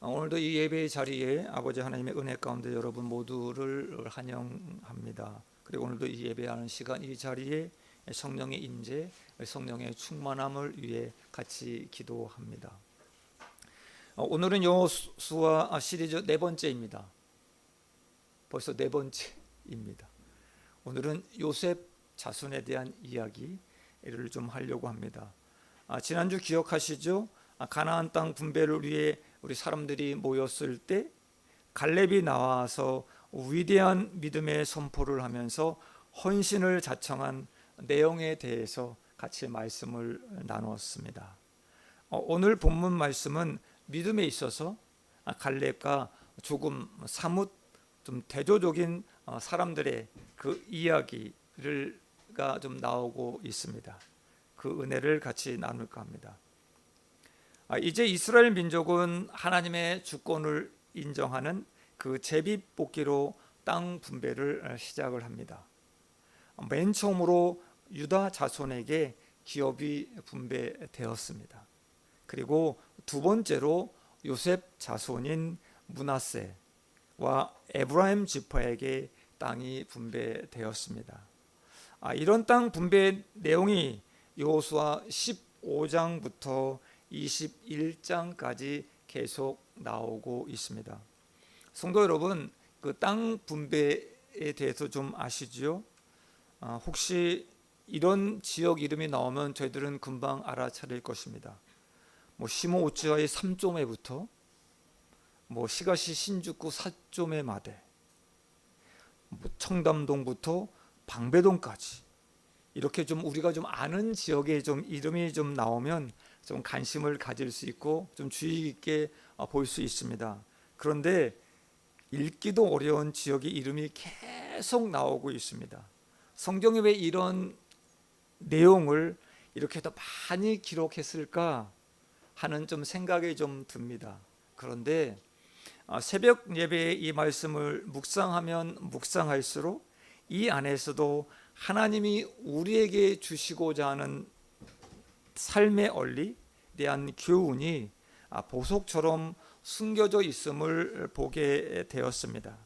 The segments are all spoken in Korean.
오늘도 이 예배의 자리에 아버지 하나님의 은혜 가운데 여러분 모두를 환영합니다. 그리고 오늘도 이 예배하는 시간 이 자리에 성령의 임재, 성령의 충만함을 위해 같이 기도합니다. 오늘은 여호수아 시리즈 네 번째입니다. 벌써 네 번째입니다. 오늘은 요셉 자손에 대한 이야기를 좀 하려고 합니다. 지난주 기억하시죠? 가나안 땅 분배를 위해 우리 사람들이 모였을 때 갈렙이 나와서 위대한 믿음의 선포를 하면서 헌신을 자청한 내용에 대해서 같이 말씀을 나누었습니다. 오늘 본문 말씀은 믿음에 있어서 갈렙과 조금 사뭇 좀 대조적인 사람들의 그 이야기가 좀 나오고 있습니다. 그 은혜를 같이 나눌까 합니다. 이제 이스라엘 민족은 하나님의 주권을 인정하는 그 제비뽑기로 땅 분배를 시작을 합니다. 맨 처음으로 유다 자손에게 기업이 분배되었습니다. 그리고 두 번째로 요셉 자손인 므낫세와 에브라임 지파에게 땅이 분배되었습니다. 이런 땅 분배 내용이 여호수아 15장부터 21장까지 계속 나오고 있습니다. 성도 여러분, 그 땅 분배에 대해서 좀 아시죠? 혹시 이런 지역 이름이 나오면 저희들은 금방 알아차릴 것입니다. 시모오츠와의 3조매부터 시가시 신주쿠 4조매 마대, 청담동부터 방배동까지 이렇게 좀 우리가 좀 아는 지역의 좀 이름이 좀 나오면 좀 관심을 가질 수 있고 좀 주의 깊게 볼 수 있습니다. 그런데 읽기도 어려운 지역의 이름이 계속 나오고 있습니다. 성경이 왜 이런 내용을 이렇게 더 많이 기록했을까 하는 좀 생각이 좀 듭니다. 그런데 새벽 예배의 이 말씀을 묵상하면 묵상할수록 이 안에서도 하나님이 우리에게 주시고자 하는 삶의 원리에 대한 교훈이 보석처럼 숨겨져 있음을 보게 되었습니다.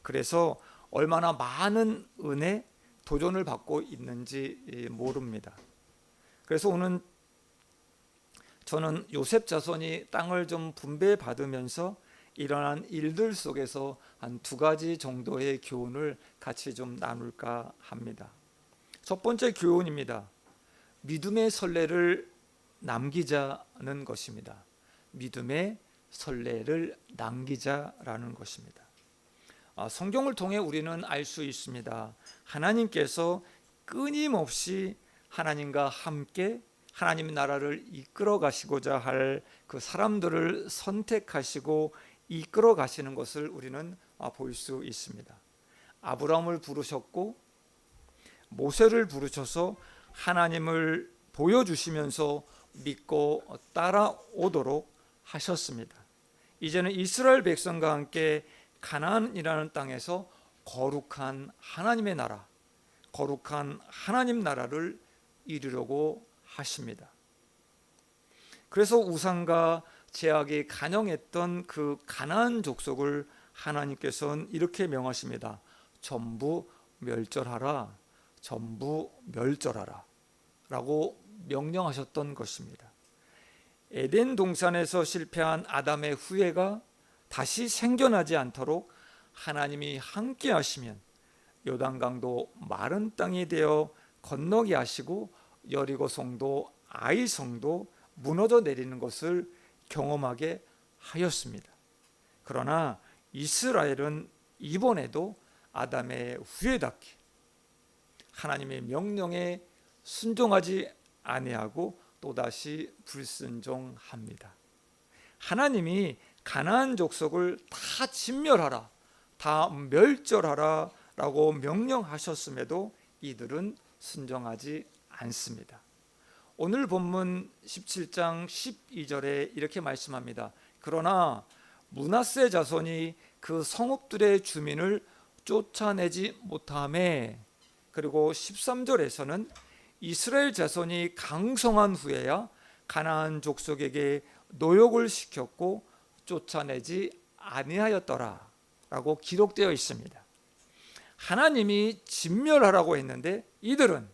그래서 얼마나 많은 은혜, 도전을 받고 있는지 모릅니다. 그래서 오늘 저는 요셉 자손이 땅을 좀 분배받으면서 일어난 일들 속에서 한 두 가지 정도의 교훈을 같이 좀 나눌까 합니다. 첫 번째 교훈입니다. 믿음의 선례를 남기자는 것입니다. 믿음의 선례를 남기자라는 것입니다. 성경을 통해 우리는 알 수 있습니다. 하나님께서 끊임없이 하나님과 함께 하나님 나라를 이끌어 가시고자 할 그 사람들을 선택하시고 이끌어 가시는 것을 우리는 볼 수 있습니다. 아브라함을 부르셨고 모세를 부르셔서 하나님을 보여주시면서 믿고 따라오도록 하셨습니다. 이제는 이스라엘 백성과 함께 가나안이라는 땅에서 거룩한 하나님의 나라, 거룩한 하나님 나라를 이루려고 하십니다. 그래서 우상과 제약이 간영했던 그 가나안 족속을 하나님께서는 이렇게 명하십니다. 전부 멸절하라, 전부 멸절하라 라고 명령하셨던 것입니다. 에덴 동산에서 실패한 아담의 후예가 다시 생겨나지 않도록 하나님이 함께 하시면 요단강도 마른 땅이 되어 건너게 하시고 여리고 성도 아이 성도 무너져 내리는 것을 경험하게 하였습니다. 그러나 이스라엘은 이번에도 아담의 후예답게 하나님의 명령에 순종하지 아니하고 또다시 불순종합니다. 하나님이 가나안 족속을 다 진멸하라, 다 멸절하라 라고 명령하셨음에도 이들은 순종하지 않습니다. 오늘 본문 17장 12절에 이렇게 말씀합니다. 그러나 므낫세 자손이 그 성읍들의 주민을 쫓아내지 못하매, 그리고 13절에서는 이스라엘 자손이 강성한 후에야 가나안 족속에게 노역을 시켰고 쫓아내지 아니하였더라 라고 기록되어 있습니다. 하나님이 진멸하라고 했는데 이들은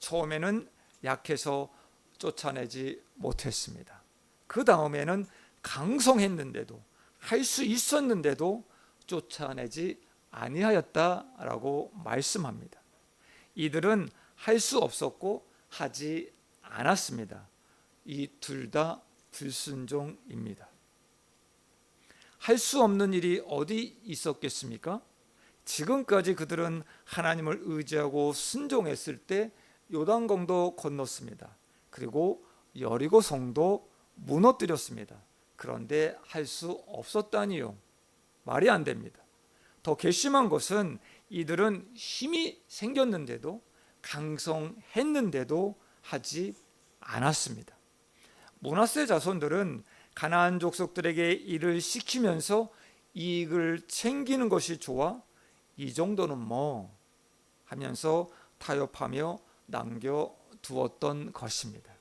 처음에는 약해서 쫓아내지 못했습니다. 그 다음에는 강성했는데도, 할 수 있었는데도 쫓아내지 아니하였다라고 말씀합니다. 이들은 할 수 없었고 하지 않았습니다. 이 둘 다 불순종입니다. 할 수 없는 일이 어디 있었겠습니까? 지금까지 그들은 하나님을 의지하고 순종했을 때 요단강도 건넜습니다. 그리고 여리고 성도 무너뜨렸습니다. 그런데 할 수 없었다니요. 말이 안 됩니다. 더 괘씸한 것은 이들은 힘이 생겼는데도, 강성했는데도 하지 않았습니다. 므낫세 자손들은 가나안 족속들에게 일을 시키면서 이익을 챙기는 것이 좋아 이 정도는 뭐 하면서 타협하며 남겨두었던 것입니다.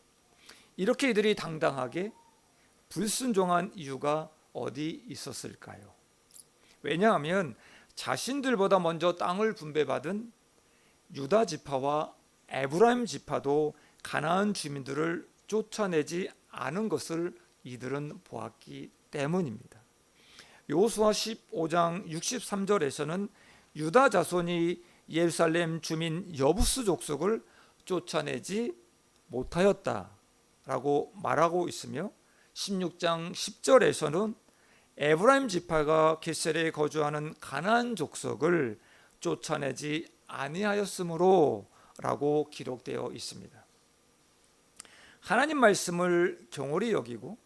이렇게 이들이 당당하게 불순종한 이유가 어디 있었을까요? 왜냐하면 자신들보다 먼저 땅을 분배받은 유다 지파와 에브라임 지파도 가나안 주민들을 쫓아내지 않은 것을 이들은 보았기 때문입니다. 여호수아 15장 63절에서는 유다 자손이 예루살렘 주민 여부스 족속을 쫓아내지 못하였다라고 말하고 있으며 16장 10절에서는 에브라임 지파가 겟셀에 거주하는 가나안 족속을 쫓아내지 아니하였으므로 라고 기록되어 있습니다. 하나님 말씀을 경홀히 여기고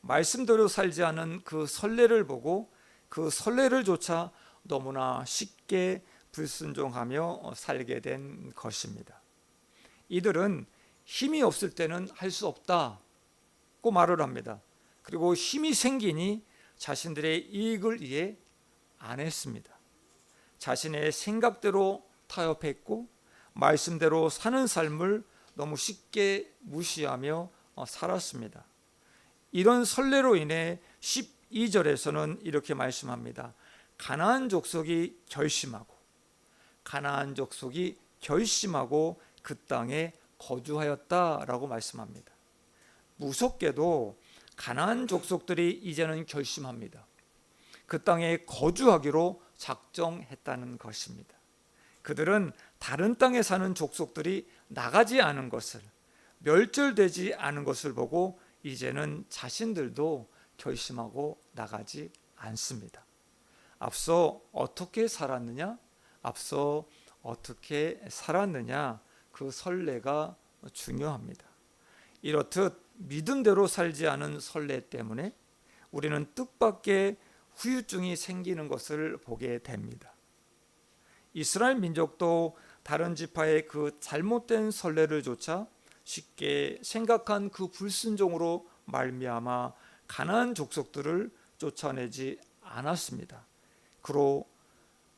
말씀대로 살지 않은 그 선례를 보고 그 선례를 조차 너무나 쉽게 불순종하며 살게 된 것입니다. 이들은 힘이 없을 때는 할 수 없다고 말을 합니다. 그리고 힘이 생기니 자신들의 이익을 위해 안 했습니다. 자신의 생각대로 타협했고 말씀대로 사는 삶을 너무 쉽게 무시하며 살았습니다. 이런 선례로 인해 12절에서는 이렇게 말씀합니다. 가나안 족속이 결심하고 그 땅에 거주하였다라고 말씀합니다. 무섭게도 가나안 족속들이 이제는 결심합니다. 그 땅에 거주하기로 작정했다는 것입니다. 그들은 다른 땅에 사는 족속들이 나가지 않은 것을, 멸절되지 않은 것을 보고 이제는 자신들도 결심하고 나가지 않습니다. 앞서 어떻게 살았느냐? 그 선례가 중요합니다. 이렇듯 믿음대로 살지 않은 선례 때문에 우리는 뜻밖의 후유증이 생기는 것을 보게 됩니다. 이스라엘 민족도 다른 지파의 그 잘못된 선례를 조차 쉽게 생각한 그 불순종으로 말미암아 가나안 족속들을 쫓아내지 않았습니다. 그로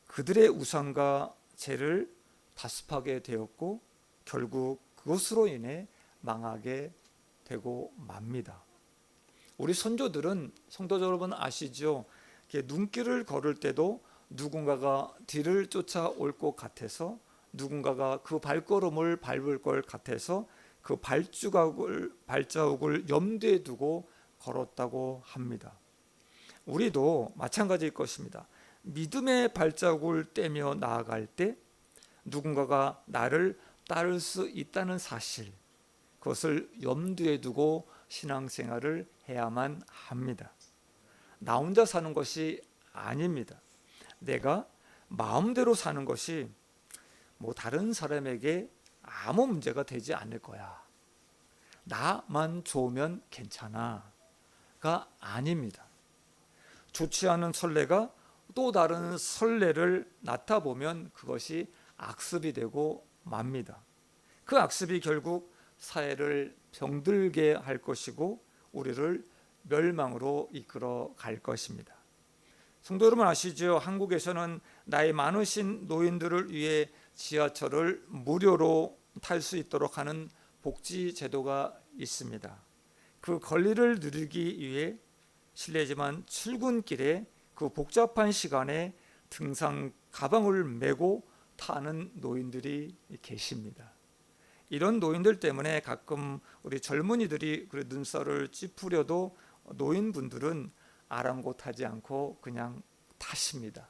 그들의 우상과 죄를 다습하게 되었고 결국 그것으로 인해 망하게 되고 맙니다. 우리 선조들은 성도 여러분 아시죠? 눈길을 걸을 때도 누군가가 뒤를 쫓아올 것 같아서, 누군가가 그 발걸음을 밟을 것 같아서 그 발자국을 염두에 두고 걸었다고 합니다. 우리도 마찬가지일 것입니다. 믿음의 발자국을 떼며 나아갈 때 누군가가 나를 따를 수 있다는 사실, 그것을 염두에 두고 신앙생활을 해야만 합니다. 나 혼자 사는 것이 아닙니다. 내가 마음대로 사는 것이 다른 사람에게 아무 문제가 되지 않을 거야, 나만 좋으면 괜찮아가 아닙니다. 좋지 않은 선례가 또 다른 선례를 낳다 보면 그것이 악습이 되고 맙니다. 그 악습이 결국 사회를 병들게 할 것이고 우리를 멸망으로 이끌어 갈 것입니다. 성도 여러분 아시죠? 한국에서는 나이 많으신 노인들을 위해 지하철을 무료로 탈 수 있도록 하는 복지 제도가 있습니다. 그 권리를 누리기 위해 실례지만 출근길에 그 복잡한 시간에 등산 가방을 메고 타는 노인들이 계십니다. 이런 노인들 때문에 가끔 우리 젊은이들이 그 눈살을 찌푸려도 노인분들은 아랑곳하지 않고 그냥 타십니다.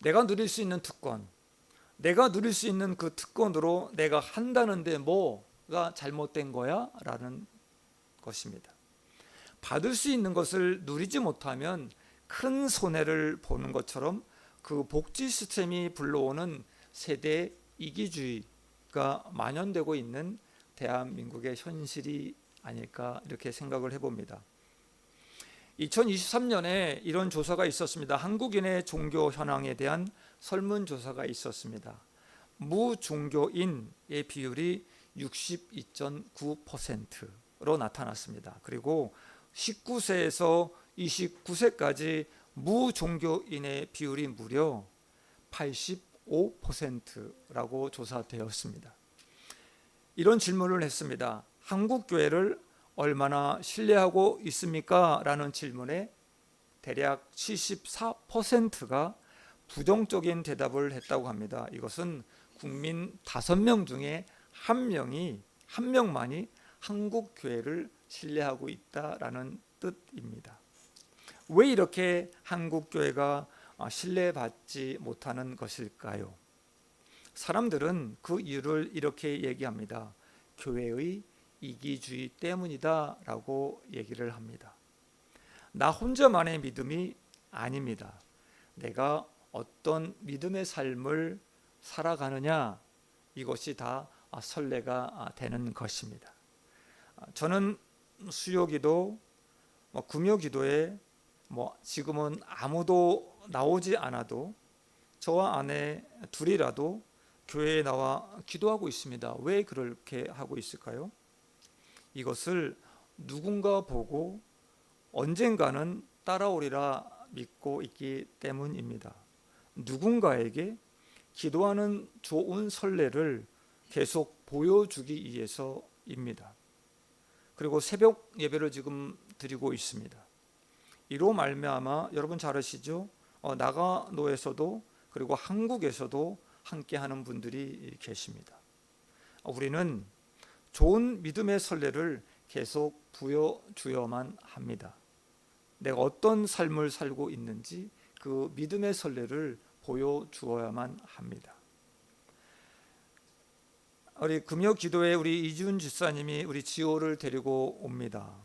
내가 누릴 수 있는 특권, 내가 누릴 수 있는 그 특권으로 내가 한다는데 뭐가 잘못된 거야? 라는 것입니다. 받을 수 있는 것을 누리지 못하면 큰 손해를 보는 것처럼 그 복지 시스템이 불러오는 세대 이기주의가 만연되고 있는 대한민국의 현실이 아닐까 이렇게 생각을 해봅니다. 2023년에 이런 조사가 있었습니다. 한국인의 종교 현황에 대한 설문조사가 있었습니다. 무종교인의 비율이 62.9%로 나타났습니다. 그리고 19세에서 29세까지 무종교인의 비율이 무려 85%라고 조사되었습니다. 이런 질문을 했습니다. 한국 교회를 얼마나 신뢰하고 있습니까? 라는 질문에 대략 74%가 부정적인 대답을 했다고 합니다. 이것은 국민 5명 중에 한 명만이 한국 교회를 신뢰하고 있다라는 뜻입니다. 왜 이렇게 한국 교회가 신뢰받지 못하는 것일까요? 사람들은 그 이유를 이렇게 얘기합니다. 교회의 이기주의 때문이다 라고 얘기를 합니다. 나 혼자만의 믿음이 아닙니다. 내가 어떤 믿음의 삶을 살아가느냐, 이것이 다 선례가 되는 것입니다. 저는 수요기도, 금요기도에 지금은 아무도 나오지 않아도 저와 아내 둘이라도 교회에 나와 기도하고 있습니다. 왜 그렇게 하고 있을까요? 이것을 누군가 보고 언젠가는 따라오리라 믿고 있기 때문입니다. 누군가에게 기도하는 좋은 선례를 계속 보여주기 위해서입니다. 그리고 새벽 예배를 지금 드리고 있습니다. 이로 말미암아 여러분 잘 아시죠? 나가노에서도 그리고 한국에서도 함께하는 분들이 계십니다. 우리는 좋은 믿음의 선례를 계속 보여주어야만 합니다. 내가 어떤 삶을 살고 있는지 그 믿음의 선례를 보여주어야만 합니다. 우리 금요 기도에 우리 이준 집사님이 우리 지호를 데리고 옵니다.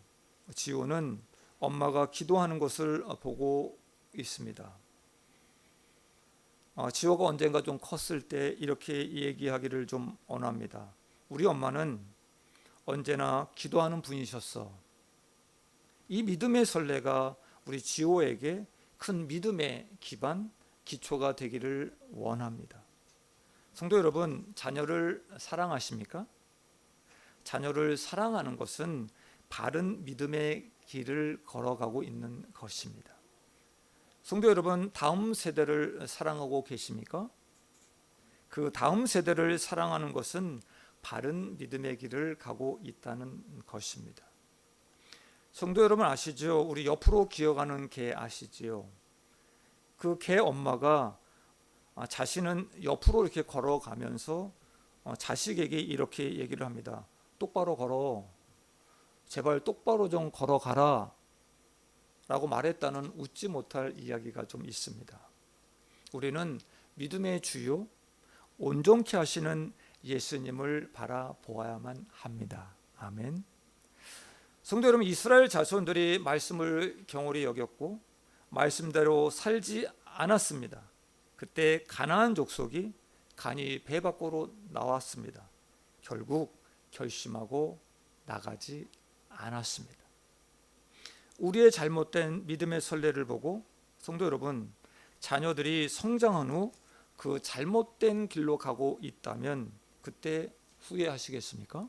지호는 엄마가 기도하는 것을 보고 있습니다. 지호가 언젠가 좀 컸을 때 이렇게 얘기하기를 좀 원합니다. 우리 엄마는 언제나 기도하는 분이셨어. 이 믿음의 선례가 우리 지호에게 큰 믿음의 기반, 기초가 되기를 원합니다. 성도 여러분, 자녀를 사랑하십니까? 자녀를 사랑하는 것은 바른 믿음의 길을 걸어가고 있는 것입니다. 성도 여러분, 다음 세대를 사랑하고 계십니까? 그 다음 세대를 사랑하는 것은 바른 믿음의 길을 가고 있다는 것입니다. 성도 여러분 아시죠? 우리 옆으로 기어가는 개 아시지요? 그 개 엄마가 자신은 옆으로 이렇게 걸어가면서 자식에게 이렇게 얘기를 합니다. 똑바로 걸어. 제발 똑바로 좀 걸어가라. 라고 말했다는 웃지 못할 이야기가 좀 있습니다. 우리는 믿음의 주요, 온전케 하시는 예수님을 바라보아야만 합니다. 아멘. 성도 여러분, 이스라엘 자손들이 말씀을 경홀히 여겼고 말씀대로 살지 않았습니다. 그때 가나안 족속이 간이 배 밖으로 나왔습니다. 결국 결심하고 나가지 않았습니다. 우리의 잘못된 믿음의 선례를 보고 성도 여러분, 자녀들이 성장한 후 그 잘못된 길로 가고 있다면 그때 후회하시겠습니까?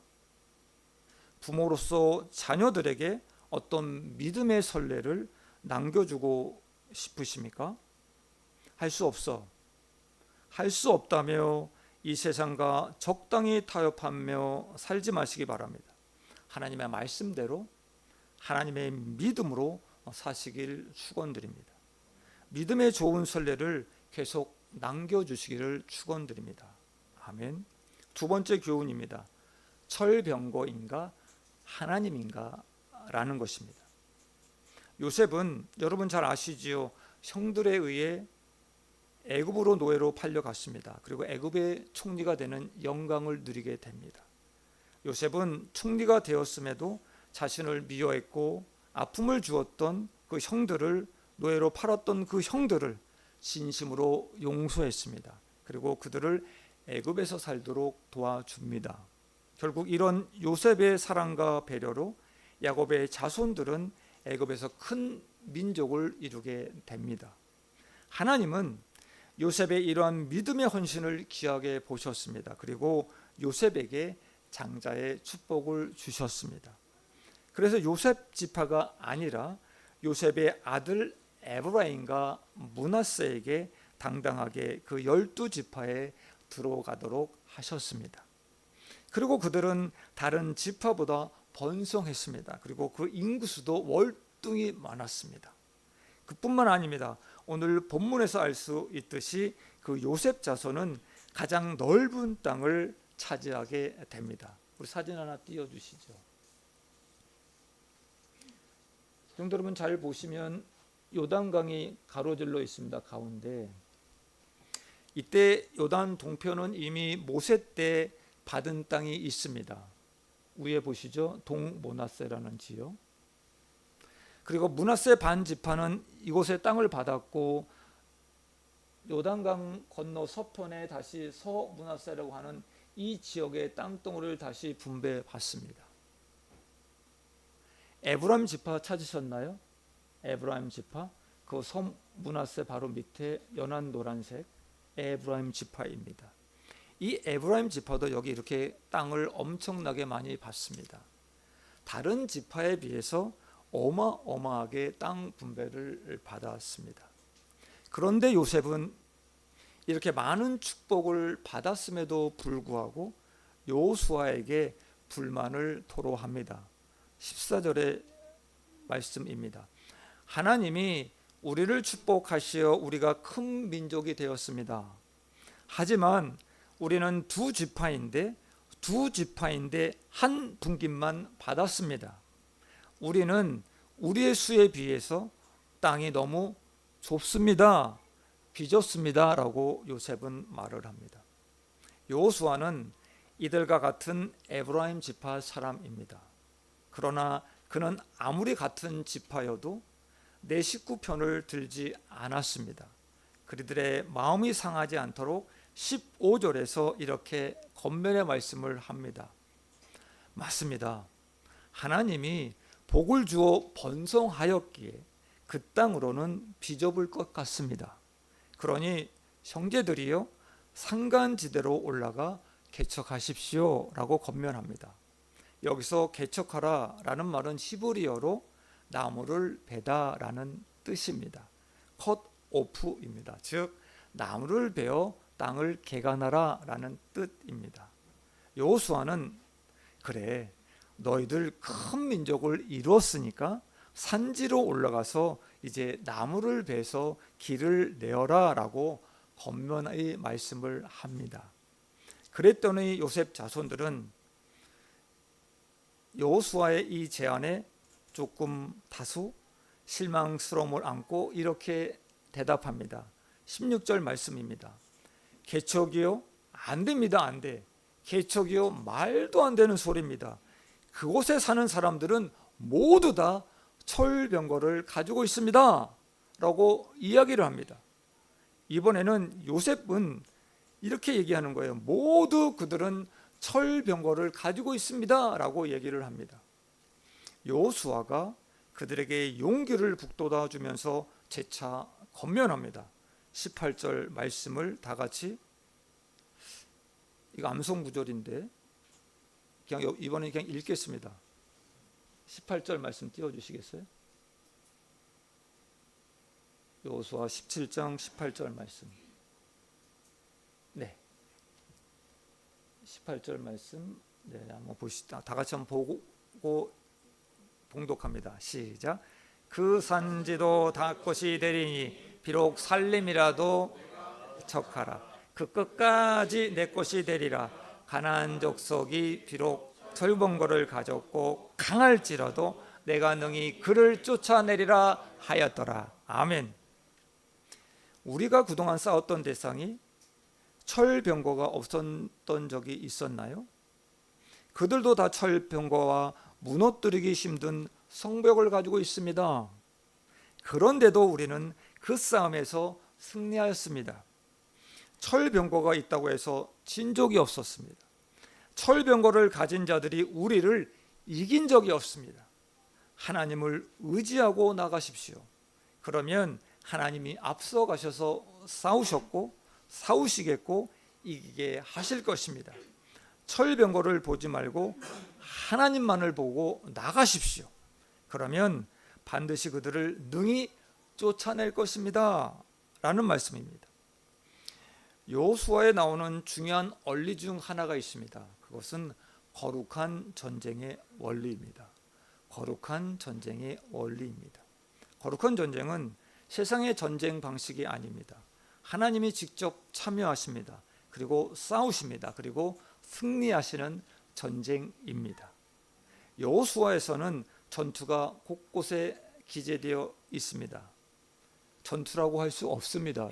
부모로서 자녀들에게 어떤 믿음의 선례를 남겨주고 싶으십니까? 할 수 없어. 할 수 없다며 이 세상과 적당히 타협하며 살지 마시기 바랍니다. 하나님의 말씀대로 하나님의 믿음으로 사시길 축원드립니다. 믿음의 좋은 선례를 계속 남겨주시기를 축원드립니다. 아멘. 두 번째 교훈입니다. 철병거인가 하나님인가 라는 것입니다. 요셉은 여러분 잘 아시지요. 형들에 의해 애굽으로 노예로 팔려갔습니다. 그리고 애굽의 총리가 되는 영광을 누리게 됩니다. 요셉은 총리가 되었음에도 자신을 미워했고 아픔을 주었던 그 형들을, 노예로 팔았던 그 형들을 진심으로 용서했습니다. 그리고 그들을 애굽에서 살도록 도와줍니다. 결국 이런 요셉의 사랑과 배려로 야곱의 자손들은 애굽에서 큰 민족을 이루게 됩니다. 하나님은 요셉의 이러한 믿음의 헌신을 귀하게 보셨습니다. 그리고 요셉에게 장자의 축복을 주셨습니다. 그래서 요셉 지파가 아니라 요셉의 아들 에브라임과 므낫세에게 당당하게 그 12지파에 들어가도록 하셨습니다. 그리고 그들은 다른 지파보다 번성했습니다. 그리고 그 인구수도 월등히 많았습니다. 그뿐만 아닙니다. 오늘 본문에서 알 수 있듯이 그 요셉 자손은 가장 넓은 땅을 차지하게 됩니다. 우리 사진 하나 띄워주시죠. 성도 여러분 잘 보시면 요단강이 가로질러 있습니다. 가운데. 이때 요단 동편은 이미 모세 때 받은 땅이 있습니다. 위에 보시죠. 동므낫세라는 지역. 그리고 므낫세 반 지파는 이곳에 땅을 받았고 요단강 건너 서편에 다시 서므낫세라고 하는 이 지역의 땅덩어리를 다시 분배받습니다. 에브라임 지파 찾으셨나요? 에브라임 지파, 그 서므낫세 바로 밑에 연한 노란색 에브라임 지파입니다. 이 에브라임 지파도 여기 이렇게 땅을 엄청나게 많이 받습니다. 다른 지파에 비해서 어마어마하게 땅 분배를 받았습니다. 그런데 요셉은 이렇게 많은 축복을 받았음에도 불구하고 여호수아에게 불만을 토로합니다. 14절의 말씀입니다. 하나님이 우리를 축복하시어 우리가 큰 민족이 되었습니다. 하지만 우리는 두 지파인데 한 분깃만 받았습니다. 우리는 우리의 수에 비해서 땅이 너무 좁습니다. 빚었습니다. 라고 요셉은 말을 합니다. 여호수아는 이들과 같은 에브라임 지파 사람입니다. 그러나 그는 아무리 같은 지파여도 내 식구 편을 들지 않았습니다. 그들의 마음이 상하지 않도록 15절에서 이렇게 권면의 말씀을 합니다. 맞습니다. 하나님이 복을 주어 번성하였기에 그 땅으로는 비좁을 것 같습니다. 그러니 형제들이여 산간지대로 올라가 개척하십시오 라고 권면합니다. 여기서 개척하라 라는 말은 히브리어로 나무를 베다 라는 뜻입니다. 컷 오프입니다. 즉 나무를 베어 땅을 개간하라 라는 뜻입니다. 여호수아는 그래 너희들 큰 민족을 이루었으니까 산지로 올라가서 이제 나무를 베서 길을 내어라 라고 권면의 말씀을 합니다. 그랬더니 요셉 자손들은 여호수아의 이 제안에 조금 다소 실망스러움을 안고 이렇게 대답합니다. 16절 말씀입니다. 개척이요? 안 됩니다. 안 돼. 개척이요? 말도 안 되는 소리입니다. 그곳에 사는 사람들은 모두 다 철병거를 가지고 있습니다. 라고 이야기를 합니다. 이번에는 요셉은 이렇게 얘기하는 거예요. 모두 그들은 철병거를 가지고 있습니다. 라고 얘기를 합니다. 여호수아가 그들에게 용기를 북돋아 주면서 재차 권면합니다. 18절 말씀을 다 같이, 이거 암송 구절인데 그냥 이번에 그냥 읽겠습니다. 18절 말씀 띄워주시겠어요? 여호수아 17장 18절 말씀. 네, 18절 말씀. 네, 한번 보시다. 다 같이 한번 보고 봉독합니다. 시작. 그 산지도 다 것이 되리니 비록 살림이라도 척하라. 그 끝까지 내 것이 되리라. 가나안 족속이 비록 넓은 거를 가졌고 강할지라도 내가 능히 그를 쫓아내리라 하였더라. 아멘. 우리가 그동안 싸웠던 대상이 철병거가 없었던 적이 있었나요? 그들도 다 철병거와 무너뜨리기 힘든 성벽을 가지고 있습니다. 그런데도 우리는 그 싸움에서 승리하였습니다. 철병거가 있다고 해서 진 적이 없었습니다. 철병거를 가진 자들이 우리를 이긴 적이 없습니다. 하나님을 의지하고 나가십시오. 그러면 하나님이 앞서 가셔서 싸우셨고 싸우시겠고 이기게 하실 것입니다. 철병거를 보지 말고 하나님만을 보고 나가십시오. 그러면 반드시 그들을 능히 쫓아낼 것입니다 라는 말씀입니다. 여호수아에 나오는 중요한 원리 중 하나가 있습니다. 그것은 거룩한 전쟁의 원리입니다. 거룩한 전쟁의 원리입니다. 거룩한 전쟁은 세상의 전쟁 방식이 아닙니다. 하나님이 직접 참여하십니다. 그리고 싸우십니다. 그리고 승리하시는 전쟁입니다. 여호수아에서는 전투가 곳곳에 기재되어 있습니다. 전투라고 할 수 없습니다.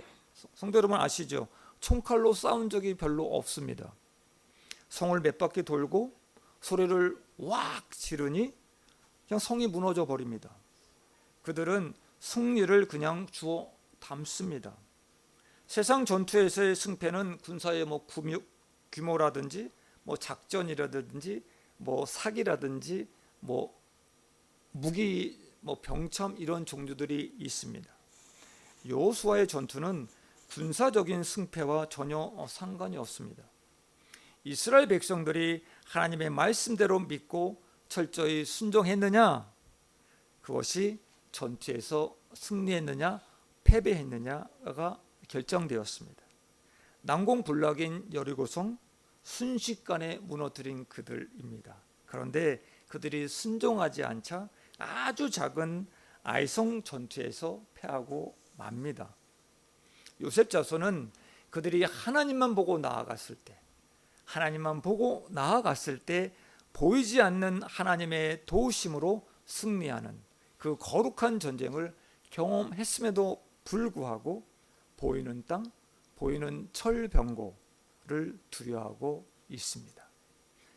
성도 여러분 아시죠? 총칼로 싸운 적이 별로 없습니다. 성을 몇 바퀴 돌고 소리를 왁 지르니 그냥 성이 무너져 버립니다. 그들은 승리를 그냥 주워 담습니다. 세상 전투에서의 승패는 군사의 규모라든지 작전이라든지 사기라든지 무기 병참 이런 종류들이 있습니다. 여호수아의 전투는 군사적인 승패와 전혀 상관이 없습니다. 이스라엘 백성들이 하나님의 말씀대로 믿고 철저히 순종했느냐, 그것이 전투에서 승리했느냐 패배했느냐가 결정되었습니다. 난공불락인 여리고성 순식간에 무너뜨린 그들입니다. 그런데 그들이 순종하지 않자 아주 작은 아이성 전투에서 패하고 맙니다. 요셉 자손은 그들이 하나님만 보고 나아갔을 때 보이지 않는 하나님의 도우심으로 승리하는 그 거룩한 전쟁을 경험했음에도 불구하고 보이는 땅, 보이는 철병거를 두려워하고 있습니다.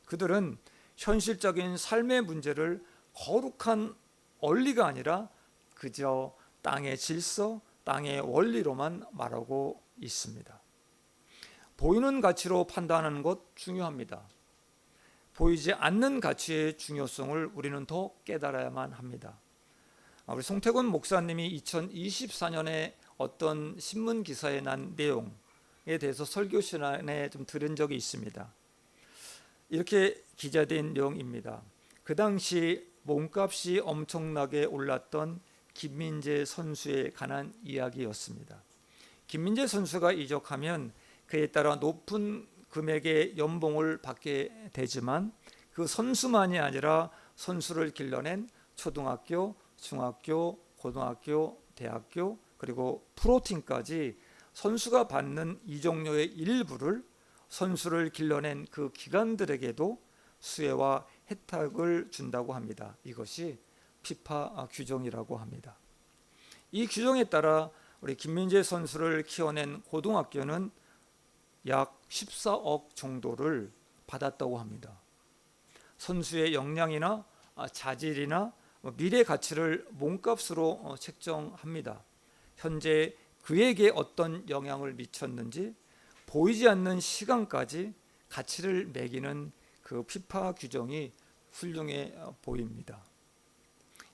그들은 현실적인 삶의 문제를 거룩한 원리가 아니라 그저 땅의 질서, 땅의 원리로만 말하고 있습니다. 보이는 가치로 판단하는 것 중요합니다. 보이지 않는 가치의 중요성을 우리는 더 깨달아야만 합니다. 우리 송태곤 목사님이 2024년에 어떤 신문 기사에 난 내용에 대해서 설교 시간에 좀 들은 적이 있습니다. 이렇게 기자된 내용입니다. 그 당시 몸값이 엄청나게 올랐던 김민재 선수에 관한 이야기였습니다. 김민재 선수가 이적하면 그에 따라 높은 금액의 연봉을 받게 되지만 그 선수만이 아니라 선수를 길러낸 초등학교, 중학교, 고등학교, 대학교 그리고 프로팀까지 선수가 받는 이적료의 일부를 선수를 길러낸 그 기관들에게도 수혜와 혜택을 준다고 합니다. 이것이 피파 규정이라고 합니다. 이 규정에 따라 우리 김민재 선수를 키워낸 고등학교는 약 14억 정도를 받았다고 합니다. 선수의 역량이나 자질이나 미래 가치를 몸값으로 책정합니다. 현재 그에게 어떤 영향을 미쳤는지 보이지 않는 시간까지 가치를 매기는 그 피파 규정이 훌륭해 보입니다.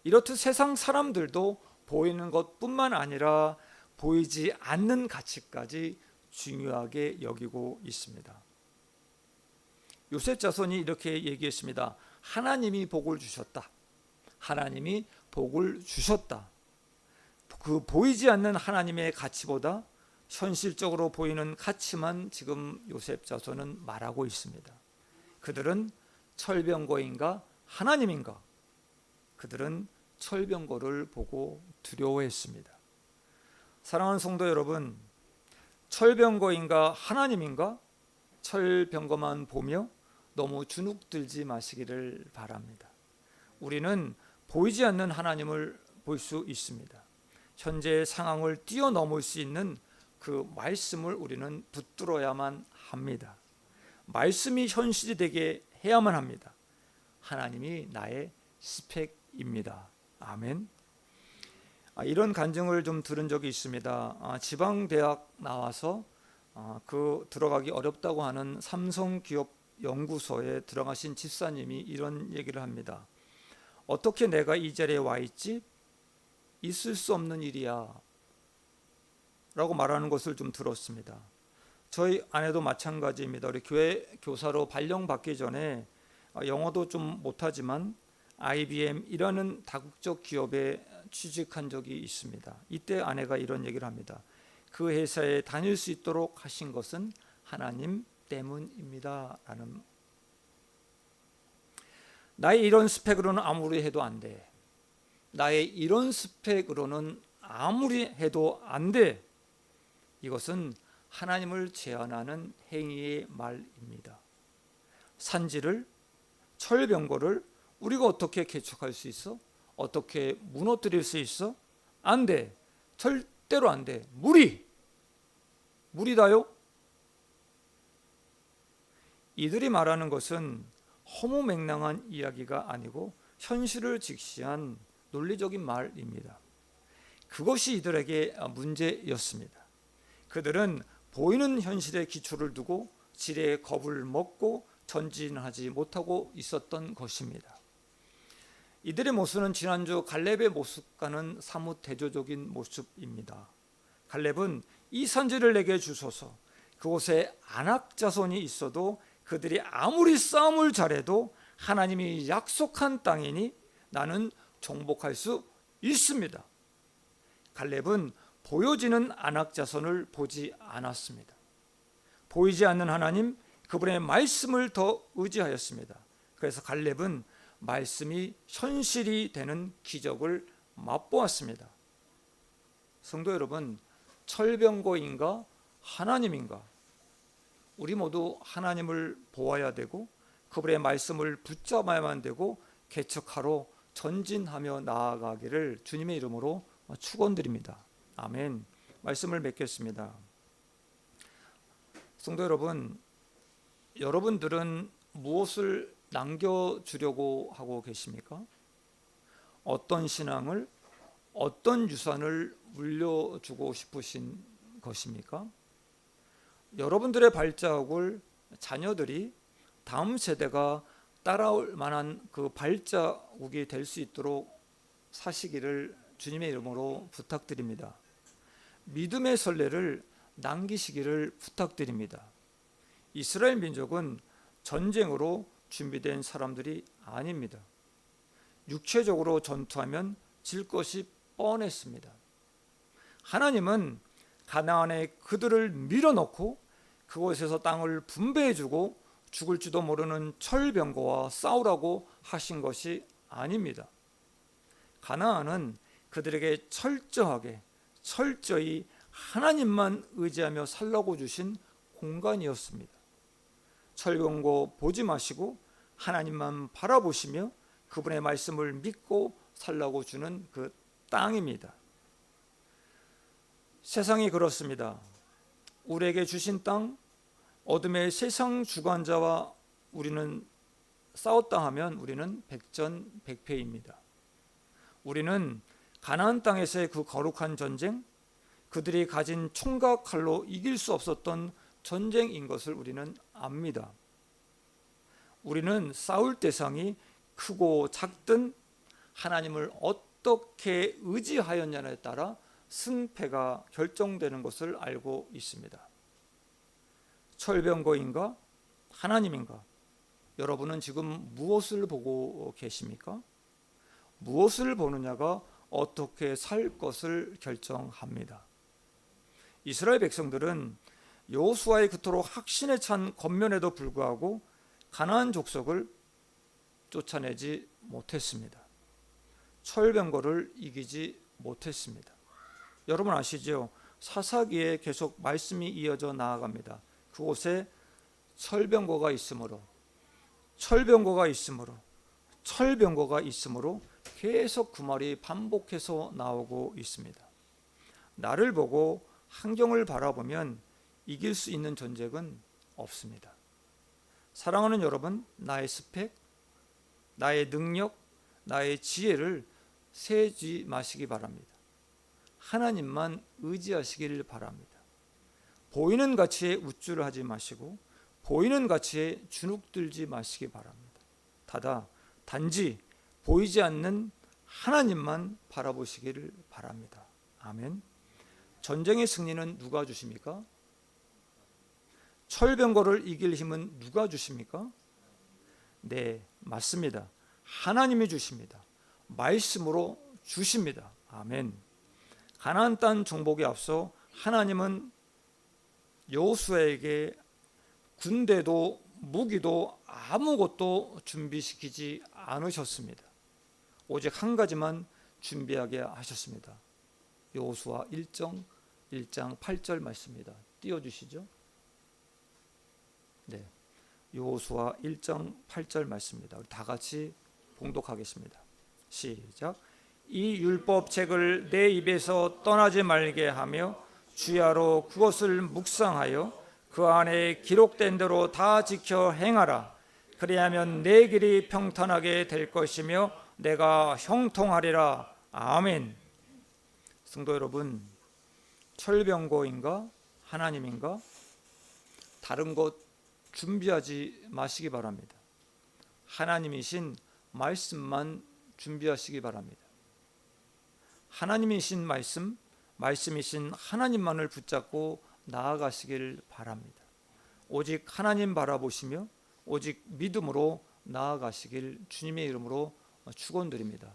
이렇듯 세상 사람들도 보이는 것뿐만 아니라 보이지 않는 가치까지 중요하게 여기고 있습니다. 요셉 자손이 이렇게 얘기했습니다. 하나님이 복을 주셨다. 하나님이 복을 주셨다. 그 보이지 않는 하나님의 가치보다 현실적으로 보이는 가치만 지금 요셉 자손은 말하고 있습니다. 그들은 철병거인가 하나님인가 그들은 철병거를 보고 두려워했습니다. 사랑하는 성도 여러분, 철병거인가 하나님인가 철병거만 보며 너무 주눅들지 마시기를 바랍니다. 우리는 보이지 않는 하나님을 볼 수 있습니다. 현재의 상황을 뛰어넘을 수 있는 그 말씀을 우리는 붙들어야만 합니다. 말씀이 현실이 되게 해야만 합니다. 하나님이 나의 스펙입니다. 아멘. 이런 간증을 좀 들은 적이 있습니다. 지방대학 나와서 들어가기 어렵다고 하는 삼성기업 연구소에 들어가신 집사님이 이런 얘기를 합니다. 어떻게 내가 이 자리에 와 있지? 있을 수 없는 일이야 라고 말하는 것을 좀 들었습니다. 저희 아내도 마찬가지입니다. 우리 교회 교사로 발령받기 전에 영어도 좀 못하지만 IBM이라는 다국적 기업에 취직한 적이 있습니다. 이때 아내가 이런 얘기를 합니다. 그 회사에 다닐 수 있도록 하신 것은 하나님 때문입니다 라는. 나의 이런 스펙으로는 아무리 해도 안 돼. 나의 이런 스펙으로는 아무리 해도 안 돼. 이것은 하나님을 제한하는 행위의 말입니다. 산지를, 철병거를 우리가 어떻게 개척할 수 있어? 어떻게 무너뜨릴 수 있어? 안 돼. 절대로 안 돼. 무리다요? 이들이 말하는 것은 허무맹랑한 이야기가 아니고 현실을 직시한 논리적인 말입니다. 그것이 이들에게 문제였습니다. 그들은 보이는 현실에 기초를 두고 지레 겁을 먹고 전진하지 못하고 있었던 것입니다. 이들의 모습은 지난주 갈렙의 모습과는 사뭇 대조적인 모습입니다. 갈렙은 이 산지를 내게 주소서, 그곳에 아낙 자손이 있어도 그들이 아무리 싸움을 잘해도 하나님이 약속한 땅이니 나는 정복할 수 있습니다. 갈렙은 보여지는 아낙 자손을 보지 않았습니다. 보이지 않는 하나님, 그분의 말씀을 더 의지하였습니다. 그래서 갈렙은 말씀이 현실이 되는 기적을 맛보았습니다. 성도 여러분, 철병거인가 하나님인가? 우리 모두 하나님을 보아야 되고 그분의 말씀을 붙잡아야만 되고 개척하러 전진하며 나아가기를 주님의 이름으로 축원드립니다. 아멘. 말씀을 맺겠습니다. 성도 여러분, 여러분들은 무엇을 남겨주려고 하고 계십니까? 어떤 신앙을, 어떤 유산을 물려주고 싶으신 것입니까? 여러분들의 발자국을 자녀들이 다음 세대가 따라올 만한 그 발자국이 될 수 있도록 사시기를 주님의 이름으로 부탁드립니다. 믿음의 선례를 남기시기를 부탁드립니다. 이스라엘 민족은 전쟁으로 준비된 사람들이 아닙니다. 육체적으로 전투하면 질 것이 뻔했습니다. 하나님은 가나안에 그들을 밀어넣고 그곳에서 땅을 분배해주고 죽을지도 모르는 철병거와 싸우라고 하신 것이 아닙니다. 가나안은 그들에게 철저히 하나님만 의지하며 살라고 주신 공간이었습니다. 철병거 보지 마시고 하나님만 바라보시며 그분의 말씀을 믿고 살라고 주는 그 땅입니다. 세상이 그렇습니다. 우리에게 주신 땅, 어둠의 세상 주관자와 우리는 싸웠다 하면 우리는 백전백패입니다. 우리는 가나안 땅에서의 그 거룩한 전쟁, 그들이 가진 총과 칼로 이길 수 없었던 전쟁인 것을 우리는 압니다. 우리는 싸울 대상이 크고 작든 하나님을 어떻게 의지하였냐에 따라 승패가 결정되는 것을 알고 있습니다. 철병거인가 하나님인가? 여러분은 지금 무엇을 보고 계십니까? 무엇을 보느냐가 어떻게 살 것을 결정합니다. 이스라엘 백성들은 여호수아의 그토록 확신에 찬 권면에도 불구하고 가나안 족속을 쫓아내지 못했습니다. 철병거를 이기지 못했습니다. 여러분 아시죠? 사사기에 계속 말씀이 이어져 나아갑니다. 그곳에 철병거가 있으므로 계속 그 말이 반복해서 나오고 있습니다. 나를 보고 환경을 바라보면 이길 수 있는 전쟁은 없습니다. 사랑하는 여러분, 나의 스펙, 나의 능력, 나의 지혜를 세지 마시기 바랍니다. 하나님만 의지하시길 바랍니다. 보이는 가치에 우쭐을 하지 마시고 보이는 가치에 주눅들지 마시기 바랍니다. 단지 보이지 않는 하나님만 바라보시기를 바랍니다. 아멘. 전쟁의 승리는 누가 주십니까? 철병거를 이길 힘은 누가 주십니까? 네, 맞습니다. 하나님이 주십니다. 말씀으로 주십니다. 아멘. 가나안 땅 정복에 앞서 하나님은 여호수아에게 군대도 무기도 아무것도 준비시키지 않으셨습니다. 오직 한 가지만 준비하게 하셨습니다. 여호수아 1장 8절 말씀입니다. 띄워주시죠. 네, 여호수아 1장 8절 말씀입니다. 우리 다 같이 봉독하겠습니다. 시작. 이 율법책을 내 입에서 떠나지 말게 하며 주야로 그것을 묵상하여 그 안에 기록된 대로 다 지켜 행하라. 그리하면 내 길이 평탄하게 될 것이며 내가 형통하리라. 아멘. 성도 여러분, 철병거인가 하나님인가 다른 것 준비하지 마시기 바랍니다. 하나님이신 말씀만 준비하시기 바랍니다. 하나님이신 말씀이신 하나님만을 붙잡고 나아가시길 바랍니다. 오직 하나님 바라보시며 오직 믿음으로 나아가시길 주님의 이름으로 축원드립니다.